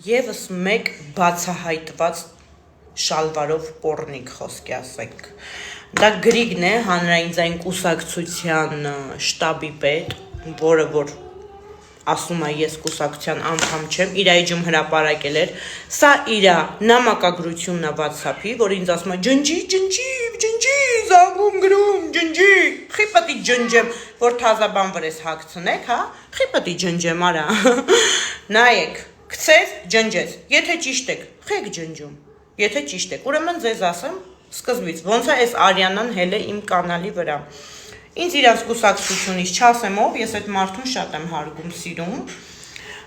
Եվս մեկ բացահայտված շալվարով պոռնիկ խոսքի ասենք։ Դա Գրիգն է, հանրային ձայն կուսակցության շտաբի պետ, որը որ ասում է ես կուսակցության անդամ չեմ, իր էջում հրապարակել էր, սա իր նամակագրությունն է WhatsApp-ի, որ ինձ ասում է ջնջի, զանգում գրում, ջնջի, խի պետք է ջնջեմ, որ թազաբան վրես հագցնեք, հա, խի պետք է ջնջեմ, արա, նայեք, գցեց, ջնջեց, եթե ճիշտ եք, խեք ջնջում, եթե ճիշտ եք, ուրեմն ձեզ ասեմ, սկզբից, ոնց է այս Արիանան հել է իմ կանալի վրա, ինձ իրանց կուսակցությունից չասեմ ով, ես այդ մարդուն շատ եմ հարգում, սիրում,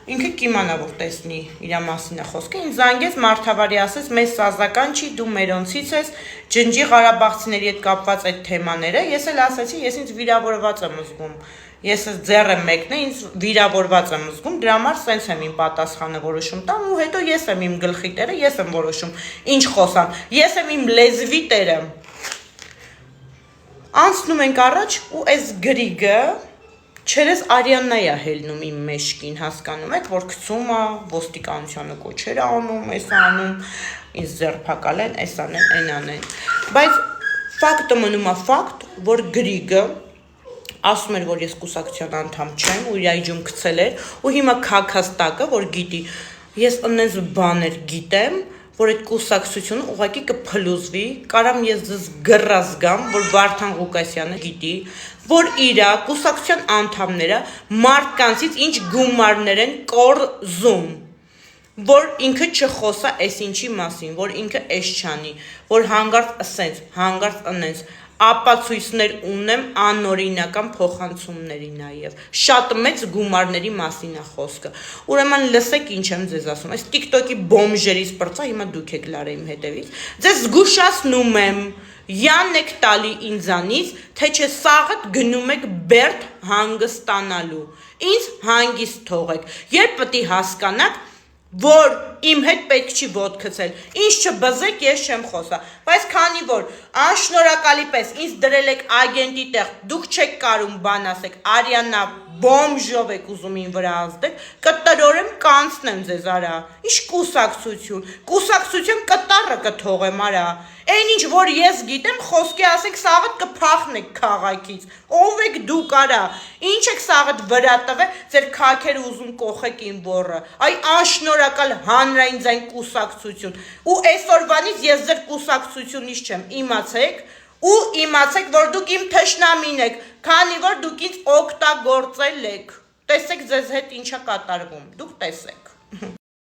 ինքը կիմանա, որ տեսնի իրա մասին է խոսքը, ինձ զանգեց մարդավարի ասեց, մեզ սազական չի, դու մերոնցից ես, ջնջի Ղարաբաղցիների հետ կապված այդ թեմաները, ես էլ ասեցի, ես ինձ վիրավորված եմ զգում, ես ձեռը մեկն է, ինձ վիրավորված եմ զգում, դրա համար սենց եմ իմ պատասխանը որոշում տամ ու հետո ես եմ իմ գլխի տերը, ես եմ որոշում, ինչ խոսամ, ես եմ իմ լեզվի տերը։ Անցնում ենք առաջ ու այս Գրիգը չերես Արիաննա է հելնում իմ մեջքին, հասկանում եք, որ գցում է ոստիկանությանը կոչեր անում, էս անում, ինձ ձերբակալ են, էս անեն, այն անեն։ Բայց ֆակտը մնում է ֆակտ, որ Գրիգը ասում էր, որ ես կուսակցության անդամ չեմ, ու իր այջում գցել էր, ու հիմա քաքաստակը, որ գիտի, ես այնպես բաներ գիտեմ, որ այդ կուսակցությունը ուղղակի կփլուզվի, կարամ ես ձեզ գրազգամ, որ Վարդան Ղուկասյանը գիտի, որ իր կուսակցության անդամները մարդկանցից ինչ գումարներ են կորզում, որ ինքը չխոսա այսինչի մասին, որ ինքը էս չանի, որ հանգարց ասենց, հանգարց անենց, ապացույցներ ունեմ անօրինական փոխանցումների նաև, շատ մեծ գումարների մասին է խոսքը, ուրեմն լսեք ինչ եմ ձեզ ասում, այս TikTok-ի բոմժերից պրծա, հիմա դուք եք լար իմ հետևից, ձեզ զգուշացնում եմ, յան եք տալի ինձանից, թե չէ սաղդ գնում եք բերդ հանգստանալու, ինձ հանգիստ թողեք, երբ պետք է հասկանաք, որ իմ հետ պետք չի ոտք գցել, ինչ չբզեք, ես չեմ խոսա, բայց քանի որ անշնորհակալի պես ինձ դրել եք ագենտի տեղ, դուք չեք կարում բան ասեք, Արիաննա բոմժով եք ուզում ին վրա ազդեք, կտրորեմ կանցնեմ ձեզ արա, ինչ կուսակցություն կտարը կթողեմ արա, այն ինչ որ ես գիտեմ, խոսքի ասեք սաղդ կփախնեք քաղաքից, ով եք դուք արա, ինչ եք սաղդ վրա տվել, ձեր քաքերը ուզում կոխեք ին ոռը, այ անշնորհակալ հանրային ձայն կուսակցություն, ու այսօրվանից ես ձեր կուսակցությունից չեմ, իմացեք, ու իմացեք, որ դուք իմ թշնամին եք, քանի որ դուք ինձ օգտագործել եք, տեսեք ձեզ հետ ինչա կատարվում, դուք տեսեք։